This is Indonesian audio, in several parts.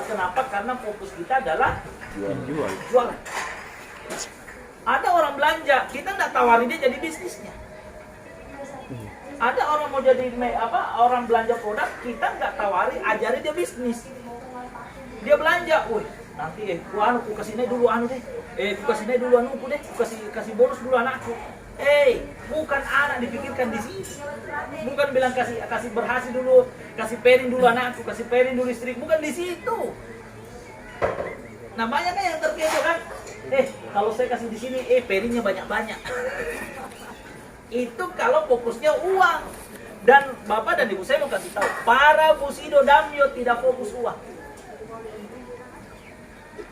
Kenapa? Karena fokus kita adalah jualan. Ada orang belanja, kita nggak tawarin dia jadi bisnisnya. Ada orang mau jadi orang belanja produk, kita nggak tawarin, ajarin dia bisnis. Dia belanja, woi nanti ku kasih dulu deh, ku kasih dulu ku deh, ku kasih bonus dulu anakku. Bukan anak dipikirkan di sini. Bukan bilang kasih berhasil dulu, kasih pairing dulu anakku, kasih pairing dulu istri, bukan di situ. Nah banyak yang terkecoh kan, kalau saya kasih di sini, pairingnya banyak-banyak. Itu kalau fokusnya uang. Dan Bapak dan Ibu saya mau kasih tahu, para Busido Damyo tidak fokus uang.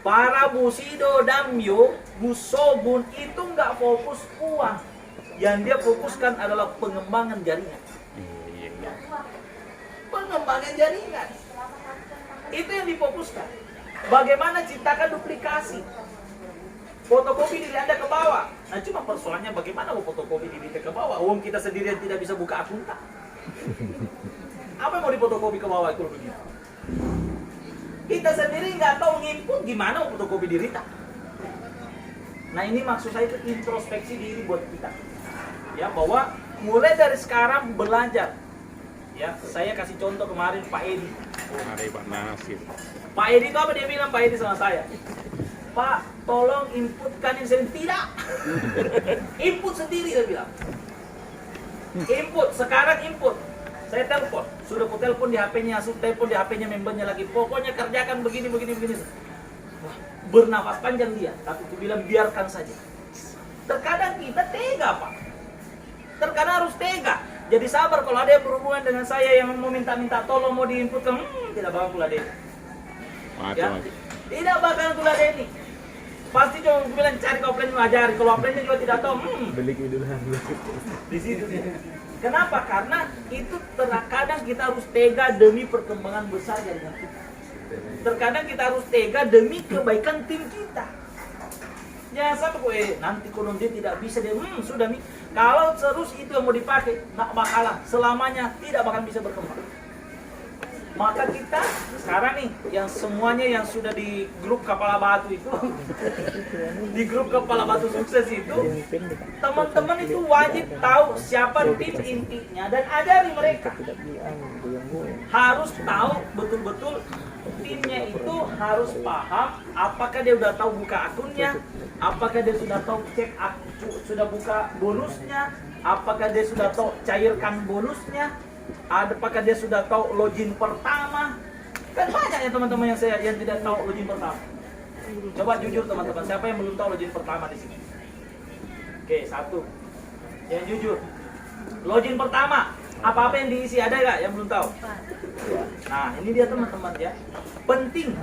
Para Busido Damyo, Busobun itu nggak fokus uang. Yang dia fokuskan adalah pengembangan jaringan. Pengembangan jaringan. Itu yang difokuskan. Bagaimana ciptakan duplikasi. Fotokopi diri Anda ke bawah. Nah cuma persoalannya bagaimana mau fotokopi diri kita ke bawah. Uang kita sendirian tidak bisa buka akun tak. Apa yang mau difotokopi ke bawah itu begitu? Kita sendiri nggak tahu nginput gimana mau fotokopi diri tak. Nah ini maksud saya itu introspeksi diri buat kita. Ya bahwa mulai dari sekarang belajar. Ya saya kasih contoh kemarin Pak Edi. Pak Edi itu apa dia bilang Pak Edi sama saya? Pak, tolong inputkan ini sendiri. Tidak. Input sendiri dia bilang. Input, sekarang input. Saya telepon, sudah ku telepon di HP-nya, telepon di HP-nya membernya lagi. Pokoknya kerjakan begini. Wah, bernafas panjang dia, tapi ku bilang biarkan saja. Terkadang kita tega, Pak. Terkadang harus tega. Jadi sabar kalau ada yang berhubungan dengan saya yang mau minta tolong mau diinputkan, tidak bakal kula deni. Ya, tidak bakal kula deni. Pasti cuma bilang cari offline ngajari, kalau offline juga tidak tahu. Beli dulu. Di situ dia. Kenapa? Karena itu terkadang kita harus tega demi perkembangan besar jaringan kita. Terkadang kita harus tega demi kebaikan tim kita. Jangan sampai nanti kalau dia tidak bisa dia sudah nih. Kalau terus itu yang mau dipakai, nggak bakalan selamanya tidak bakal bisa berkembang. Maka kita sekarang nih yang semuanya yang sudah di grup Kepala Batu itu di grup Kepala Batu Sukses itu teman-teman itu wajib tahu siapa tim intinya dan ajari mereka. Harus tahu betul-betul timnya itu harus paham apakah dia sudah tahu buka akunnya, apakah dia sudah tahu cek sudah buka bonusnya, apakah dia sudah tahu cairkan bonusnya, apakah dia sudah tahu login pertama. Kan banyak ya teman-teman yang tidak tahu login pertama. Coba jujur teman-teman, siapa yang belum tahu login pertama di sini? Oke, satu. Yang jujur. Login pertama, apa-apa yang diisi ada nggak yang belum tahu? Nah, ini dia teman-teman ya. Penting.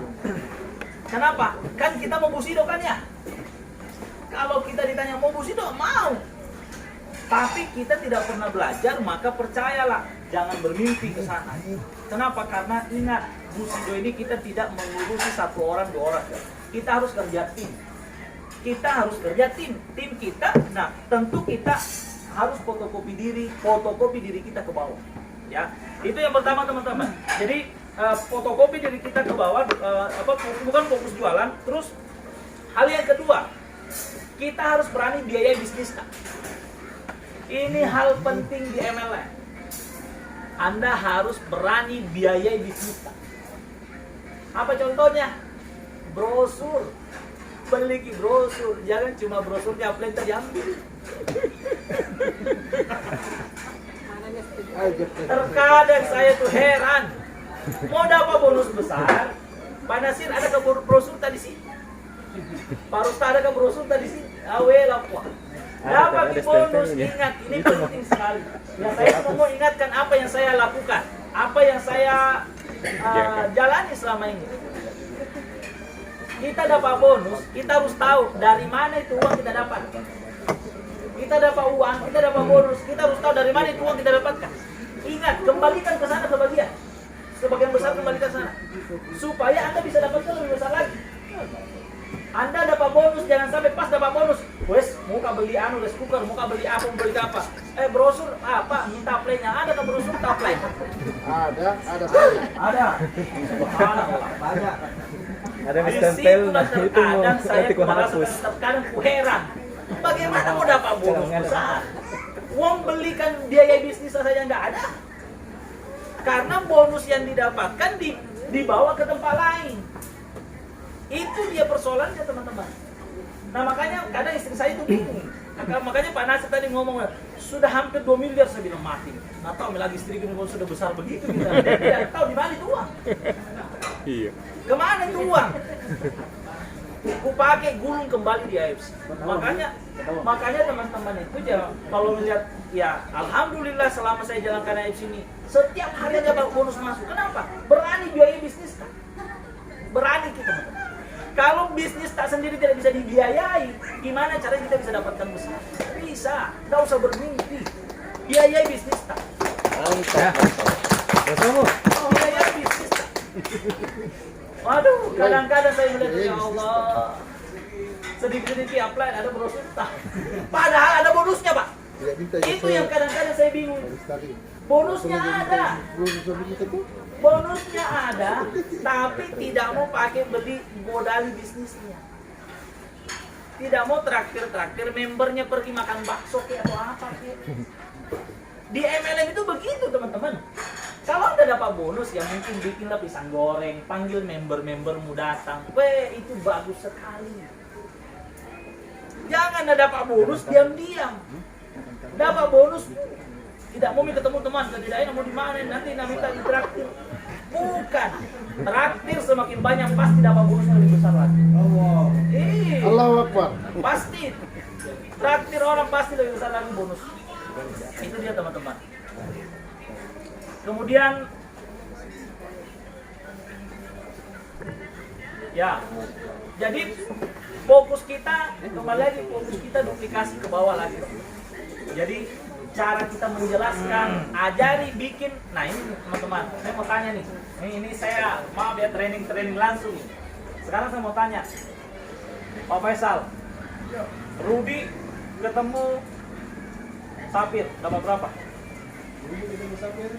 Kenapa? Kan kita mau Busido kan ya? Kalau kita ditanya mau Busido, mau. Tapi kita tidak pernah belajar, maka percayalah, jangan bermimpi ke sana. Kenapa? Karena ingat, Busido ini kita tidak mengurusi satu orang, dua orang. Kita harus kerja tim. Kita harus kerja tim. Tim kita, nah tentu kita harus fotokopi diri kita ke bawah. Ya, itu yang pertama teman-teman. Jadi fotokopi diri kita ke bawah, bukan fokus jualan. Terus hal yang kedua, kita harus berani biayai bisnis. Ini hal penting di MLM. Anda harus berani biayai bisnis. Apa contohnya? Brosur. Beli brosur, jangan cuma brosurnya offline diambil. Terkadang saya tuh heran. Mau dapat bonus besar, Pak Nasir ada ke brosur tadi sih. Pak Rusta ada ke brosur tadi sih. Awela kuah. Dapat bonus, ingat ini penting sekali. Ya saya cuma mau ingatkan apa yang saya lakukan, apa yang saya jalani selama ini. Kita dapat bonus, kita harus tahu dari mana itu uang kita dapat. Kita dapat uang, kita dapat bonus, kita harus tahu dari mana itu uang kita dapatkan. Ingat, kembalikan ke sana sebagian besar kembalikan ke sana, supaya Anda bisa dapatkan lebih besar lagi. Anda dapat bonus, jangan sampai pas dapat bonus, wes mau beli rice cooker, mau beli apa, mau beli apa? Brosur apa? Minta play-nya. Ada ke brosur minta play? Ada. Ada. Subhanallah, banyak. Ada yang stempel itu Terkadang saya nanti ku hapus. merasakan, terkadang ku heran. Bagaimana mau dapat bonus besar? Uang belikan biaya bisnis saja nggak ada. Karena bonus yang didapatkan dibawa ke tempat lain. Itu dia persoalannya teman-teman. Nah makanya kadang istri saya itu bingung. Makanya Pak Nasir tadi ngomong sudah hampir 2 miliar, saya bilang mati. Nggak tahu lagi istri kalau sudah besar begitu kita. Dia tidak tahu di mana itu uang. Iya. Kemana itu uang? Ku pakai gulung kembali di AFC. Makanya teman-teman itu kalau melihat ya alhamdulillah selama saya jalankan AFC ini setiap hari ada bonus masuk. Kenapa? Berani biaya bisnis kan? Berani kita teman-teman. Kalau bisnis tak sendiri tidak bisa dibiayai, gimana caranya kita bisa dapatkan besar? Bisa, nggak usah bermimpi. Biayai bisnis tak. Mantap. Oh, biayai bisnis tak. Waduh, kadang-kadang saya melihat ya Allah, sedikit-sedikit apply ada brosur tak. Padahal ada bonusnya Pak. Itu yang kadang-kadang saya bingung. Bonusnya ada. Bonusnya ada, tapi tidak mau pakai beli modali bisnisnya. Tidak mau traktir membernya pergi makan bakso atau apa Di MLM itu begitu teman-teman. Kalau Anda dapat bonus ya mungkin bikinlah pisang goreng, panggil member-membermu datang. Itu bagus sekali. Jangan Anda dapat bonus diam-diam. Dapat bonus tidak mau ketemu teman, tidak enak mau di mana, nanti minta ditraktir. Bukan. Traktir semakin banyak pasti dapat bonusnya lebih besar lagi. Allahu Akbar. Pasti. Traktir orang pasti lebih besar lagi bonus. Itu dia teman-teman. Kemudian ya. Jadi fokus kita kembali lagi, fokus kita duplikasi ke bawah lagi. Jadi cara kita menjelaskan, ajari, bikin. Nah ini teman-teman, saya mau tanya nih. Ini saya maaf ya training langsung. Sekarang saya mau tanya, Pak Faisal, Rudy ketemu Sapir dapat berapa? Rudy ketemu Sapir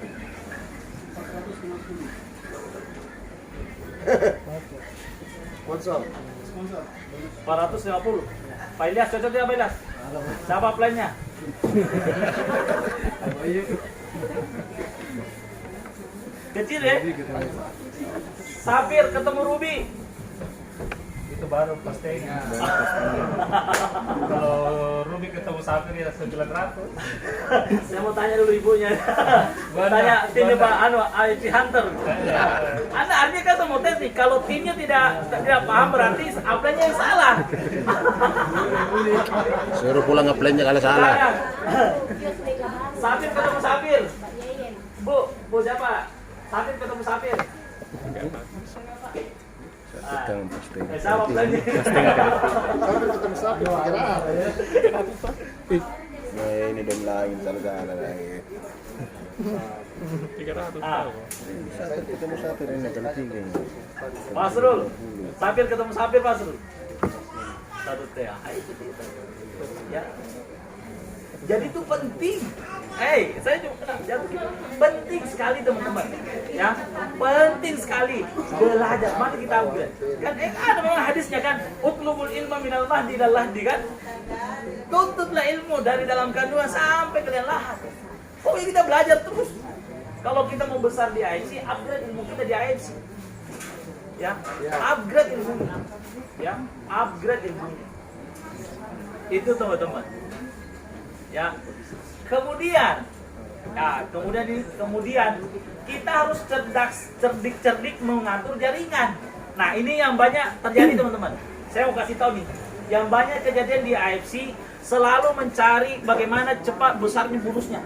450. Sponsor. 450. Pak Ilyas cocok tidak Pak Ilyas? Siapa plannya? Kecil ya? Sapir ketemu Ruby. Itu baru pasti. Kalau Ruby ketemu Sapir ya 900. Saya mau tanya dulu ibunya. Tanya timnya Pak IT Hunter. Anda artinya kan semua tes nih. Kalau timnya tidak paham berarti apply-nya yang salah. Suruh pulang nge-plan-nya kalau salah. Sapir ketemu Sapir. Bu siapa? Sapir ketemu Sapir. Jangan posting. Sama apply-nya. Sapir ketemu Sapir, kira apa ya? Nah ini dong lagi salah lagi. 300 Sapir ketemu Sapir ini kalau tinggi. Pasrul. Sapir ketemu Sapir Pasrul. Satu teh. Ya. Jadi itu penting. Saya juga penting sekali teman-teman. Ya, penting sekali belajar. Mari kita upgrade. Kan ada memang hadisnya kan, utlubul ilma minal mahdi ilal lahdi kan. Tuntutlah ilmu dari dalam kandungan sampai ke liang lahat. Pokoknya kita belajar terus. Kalau kita mau besar di AFC, upgrade ilmu kita di AFC. Ya, upgrade ilmunya. Ya, upgrade ilmunya. Itu teman-teman. Ya. Kemudian kita harus cerdik mengatur jaringan. Nah, ini yang banyak terjadi teman-teman. Saya mau kasih tahu nih, yang banyak kejadian di AFC selalu mencari bagaimana cepat besarnya bonusnya.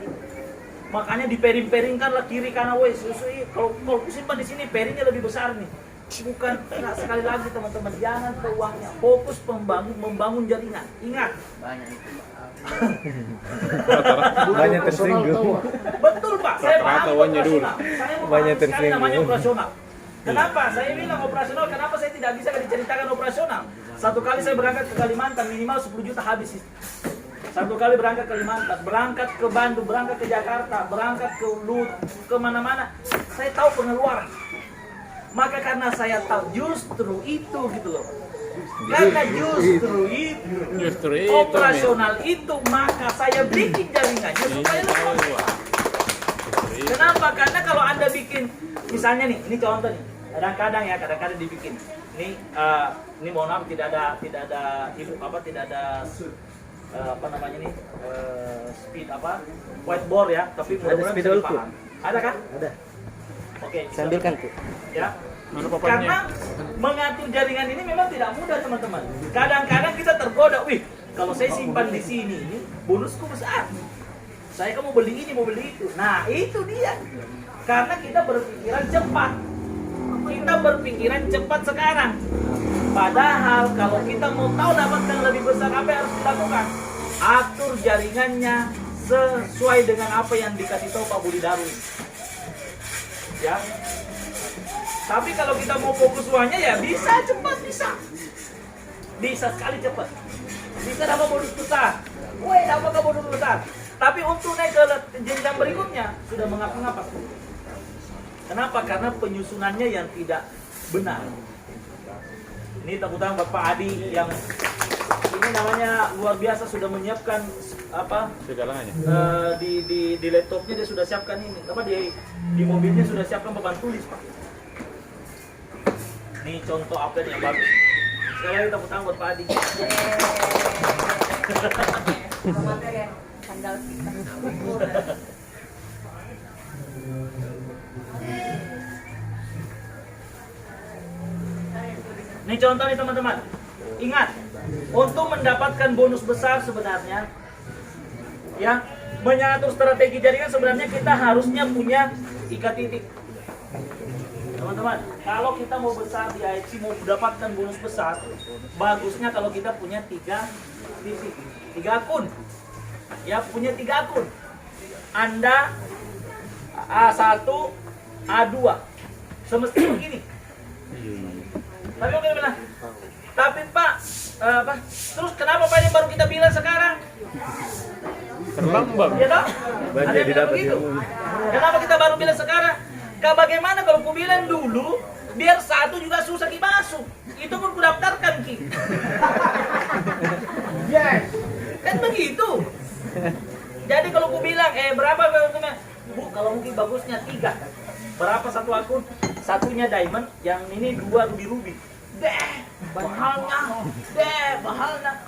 Makanya diperingkanlah kiri kanan, kalau simpan di sini peringnya lebih besar nih. Bukan, nah, sekali lagi teman-teman, jangan ke uangnya, fokus membangun jaringan. Ingat, Banyak tersinggung. betul Pak, saya paham Rata-ratanya dulu. operasional. Saya mau Banyak paham sekali namanya tersinggung. operasional. Kenapa? Saya bilang operasional, kenapa saya tidak bisa diceritakan operasional? Satu kali saya berangkat ke Kalimantan, minimal 10 juta habis. Satu kali berangkat ke Kalimantan, berangkat ke Bandung, berangkat ke Jakarta, berangkat ke Lut, ke mana-mana. Saya tahu pengeluaran. Maka karena saya tahu justru itu gitu loh. Karena justru itu operasional itu, maka saya bikin jaringannya supaya lebih. Kenapa? Karena kalau Anda bikin, misalnya nih, ini contoh nih. Kadang-kadang dibikin. Ini mohon maaf tidak ada speed whiteboard ya, tapi Ada spidol tuh. Ada kan? Ada. Oke. Sambilkan tuh. Ya. Karena mengatur jaringan ini memang tidak mudah teman-teman. Kadang-kadang kita tergoda, wih, kalau saya simpan di sini, ini bonusku besar. Saya kan mau beli ini, mau beli itu. Nah, itu dia. Karena kita berpikiran cepat. Kita berpikiran cepat sekarang. Padahal kalau kita mau tahu dapatkan lebih besar, apa yang harus dilakukan? Atur jaringannya sesuai dengan apa yang dikasih tahu Pak Budi Darwin. Ya. Tapi kalau kita mau fokus uangnya ya bisa cepat, bisa sekali cepat, bisa dapat bonus besar, dapat bonus besar. Tapi untuk naik ke jenjang berikutnya sudah mengapa-ngapa. Kenapa? Karena penyusunannya yang tidak benar. Ini tepuk tangan Bapak Adi yang ini namanya luar biasa, sudah menyiapkan segalanya. Di laptopnya dia sudah siapkan ini, di mobilnya sudah siapkan papan tulis Pak. Ini contoh update yang bagus. Sekali lagi tepuk tangan buat Pak Adi. Ini contoh nih teman-teman. Ingat, untuk mendapatkan bonus besar sebenarnya, ya, mengatur strategi jaringan sebenarnya kita harusnya punya 3 titik. Teman-teman, kalau kita mau besar di IFC, mau mendapatkan bonus besar, bagusnya kalau kita punya 3 titik, 3 akun. Ya, punya 3 akun. Anda A1, A2. Semestinya begini. Tapi oke bilang. Tapi Pak, terus kenapa Pak ini baru kita bilang sekarang? Terlambat. Ya toh? Ada yang bilang begitu. Kenapa kita baru bilang sekarang? Bagaimana kalau ku bilang dulu, biar satu juga susah ki masuk. Itu pun ku daftarkan ki. Yes. Kan begitu. Jadi kalau ku bilang, berapa untungnya? Bu, kalau mungkin bagusnya 3. Berapa satu akun? Satunya diamond, yang ini 2 ruby. Bahalnya.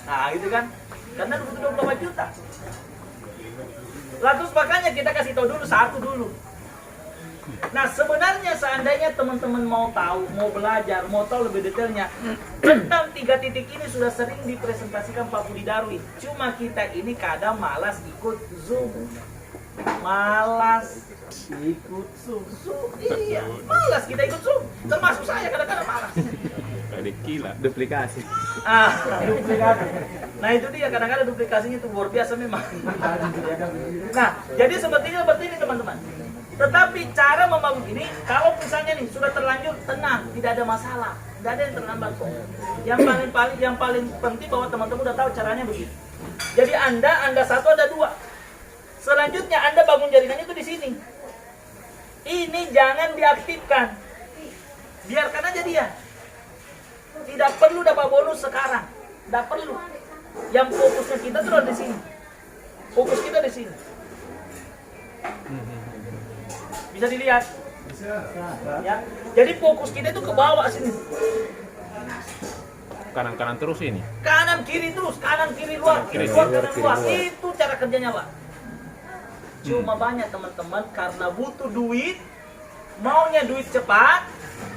Nah, itu kan. Karena 24 juta. Lah terus makanya kita kasih tahu dulu satu dulu. Nah, sebenarnya seandainya teman-teman mau tahu, mau belajar, mau tahu lebih detailnya tentang 3 titik ini sudah sering dipresentasikan Pak Budi Darwin. Cuma kita ini kadang malas ikut Zoom. Iya, malas kita ikut Zoom. Termasuk saya kadang-kadang malas. Duplikasi. Duplikasi. Nah, itu dia, kadang-kadang duplikasinya itu luar biasa memang. Nah, jadi seperti ini teman-teman. Tetapi cara membangun ini, kalau misalnya nih sudah terlanjur, tenang, tidak ada masalah, tidak ada yang terlambat kok. Yang paling penting bahwa teman-teman udah tahu caranya begini. Jadi Anda satu, ada 2. Selanjutnya Anda bangun jaringannya itu di sini. Ini jangan diaktifkan, biarkan aja dia. Tidak perlu dapat bonus sekarang, tidak perlu. Yang fokusnya kita terus di sini. Fokus kita di sini. Bisa dilihat. Ya. Jadi fokus kita itu ke bawah sini. Kanan-kanan terus ini. Kanan kiri terus, kanan kiri luar, kiri luar, kanan luar. Itu cara kerjanya, Pak. Cuma banyak teman-teman karena butuh duit, maunya duit cepat,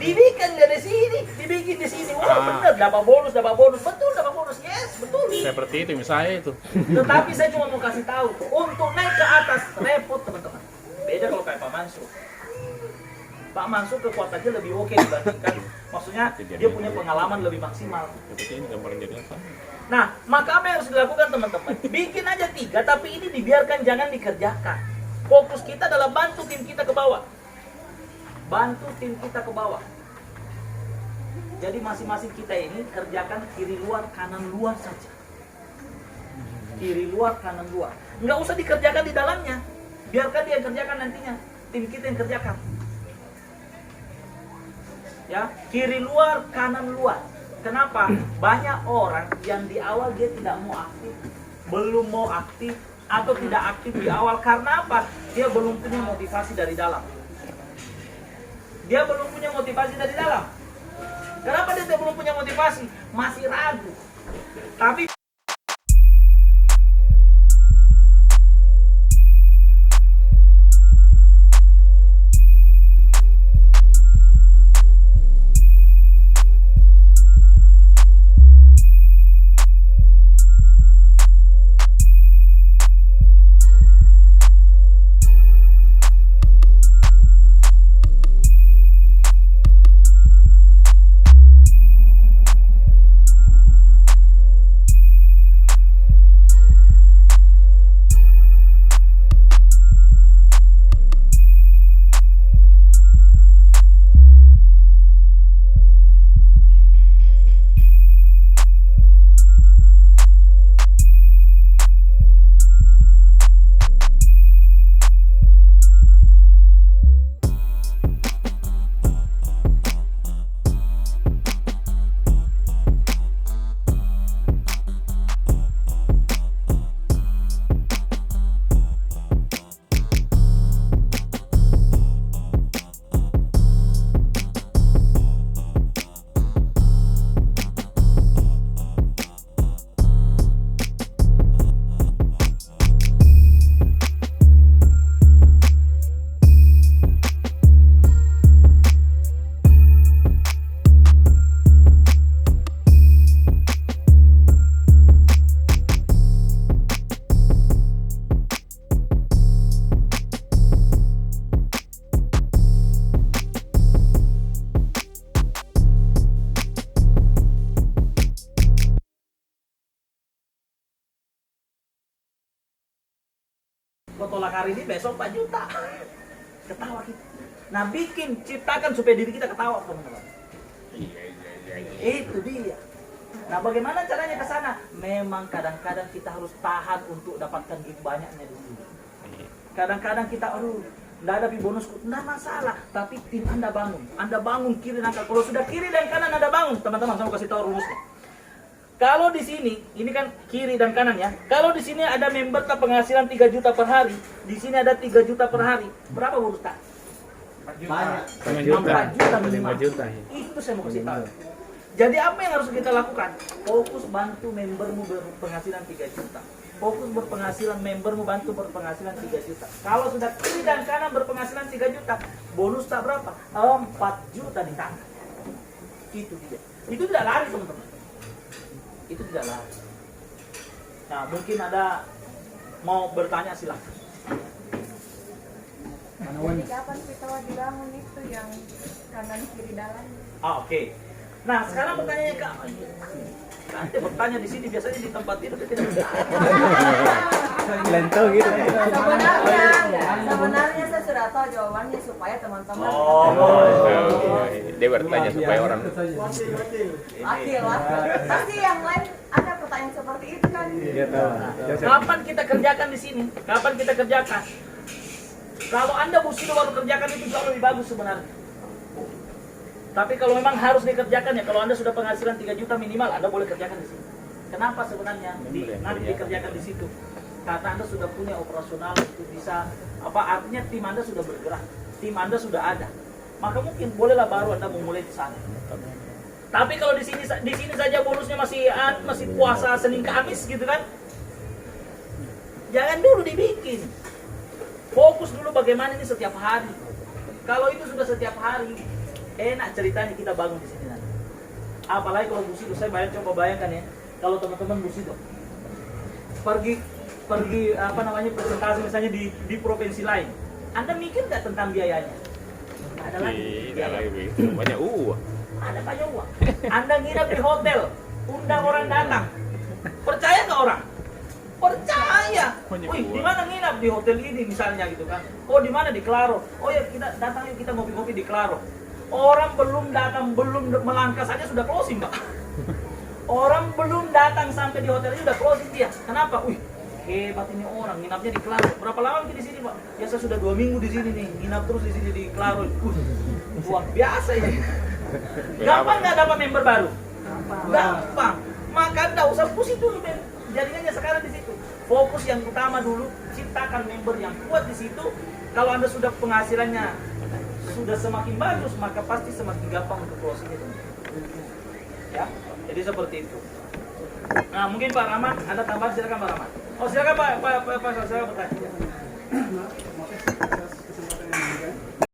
dibikin dari sini, dibikin di sini. Wah, benar, dapat bonus, betul, dapat bonus, yes, betul. Seperti itu misalnya itu. Tetapi saya cuma mau kasih tahu, untuk naik ke atas repot teman-teman. Beda kalau kayak Pak Mansur. Pak Mansur kekuatannya lebih oke dibandingkan, maksudnya dia punya pengalaman lebih maksimal. Nah, maka apa yang harus dilakukan teman-teman? Bikin aja 3, tapi ini dibiarkan, jangan dikerjakan. Fokus kita adalah bantu tim kita ke bawah. Bantu tim kita ke bawah. Jadi masing-masing kita ini kerjakan kiri luar, kanan luar saja. Kiri luar, kanan luar. Nggak usah dikerjakan di dalamnya. Biarkan dia yang kerjakan nantinya. Tim kita yang kerjakan. Ya, kiri luar, kanan luar. Kenapa? Banyak orang yang di awal dia tidak mau aktif, belum mau aktif, atau tidak aktif di awal. Karena apa? Dia belum punya motivasi dari dalam. Dia belum punya motivasi dari dalam. Kenapa dia belum punya motivasi? Masih ragu. Tapi tolak hari ini, besok 4 juta. Ketawa kita. Nah, ciptakan supaya diri kita ketawa, teman-teman. Itu dia. Nah, bagaimana caranya ke sana? Memang kadang-kadang kita harus tahan untuk dapatkan gift banyaknya dulu. Kadang-kadang kita, nggak ada bonus, nggak masalah. Tapi tim Anda bangun kiri dan kanan. Kalau sudah kiri dan kanan Anda bangun, teman-teman, saya mau kasih tahu rumusnya. Kalau di sini, ini kan kiri dan kanan ya. Kalau di sini ada member tak penghasilan 3 juta per hari, di sini ada 3 juta per hari. Berapa bonus tak? Banyak. 5 juta. 4 juta minimal. 5 juta. Itu saya mau kasih tahu. Jadi apa yang harus kita lakukan? Fokus bantu membermu berpenghasilan 3 juta. Fokus berpenghasilan membermu bantu berpenghasilan 3 juta. Kalau sudah kiri dan kanan berpenghasilan 3 juta, bonus tak berapa? 4 juta di tangan. Itu dia. Itu tidak lari, teman-teman. Itu tidak lari. Nah, mungkin ada mau bertanya, silakan. Jadi kapan kita dibangun itu yang kanan kiri dalam? Oke. Nah, sekarang pertanyaannya Kak. Nanti bertanya di sini, biasanya di tempat tidur dia tidak bertanya. Lento gitu. Sebenarnya saya sudah tahu jawabannya supaya teman-teman. Dia bertanya supaya orang Wakil. Pasti yang lain ada pertanyaan seperti itu kan? Kapan kita kerjakan di sini? Kapan kita kerjakan? Kalau Anda busino baru kerjakan itu jauh lebih bagus sebenarnya. Tapi kalau memang harus dikerjakan ya, kalau Anda sudah penghasilan 3 juta minimal, Anda boleh kerjakan di sini. Kenapa sebenarnya? Nanti dikerjakan di situ. Karena Anda sudah punya operasional itu bisa artinya tim Anda sudah bergerak, tim Anda sudah ada. Maka mungkin bolehlah baru Anda memulai di sana. Tapi kalau di sini saja bonusnya masih puasa Senin Kamis gitu kan? Jangan dulu dibikin. Fokus dulu bagaimana ini setiap hari. Kalau itu sudah setiap hari, enak ceritanya kita bangun di sini nanti. Apalagi kalau Busido, saya coba bayangkan ya, kalau teman-teman Busido pergi presentasi misalnya di provinsi lain, Anda mikir nggak tentang biayanya? Nggak ada lagi. tidak lagi begitu. Banyak Ada banyak uang. Anda nginap di hotel, undang orang datang, percaya nggak orang? Percaya. Wih, di mana nginap di hotel ini misalnya gitu kan? Oh, di mana di Claro? Oh ya, kita datang yuk, kita ngopi-ngopi di Claro. Orang belum datang, belum melangkah saja sudah closing, Pak. Orang belum datang sampai di hotel ini sudah closing dia. Kenapa? Wih, hebat ini orang, nginapnya di Klaro. Berapa lama kita di sini, Pak? Biasa sudah 2 minggu di sini nih, nginap terus di sini di Klaro. Luar biasa ini. Gampang nggak dapat member baru? Gampang. Maka nggak usah pusing dulu, men. Jaringannya sekarang di situ. Fokus yang utama dulu, ciptakan member yang kuat di situ. Kalau Anda sudah penghasilannya sudah semakin bagus, maka pasti semakin gampang untuk closing itu. Ya, jadi seperti itu. Nah, mungkin Pak Rahman, Anda tambah, silakan Pak Rahman. Oh, silakan Pak, silakan bertanya.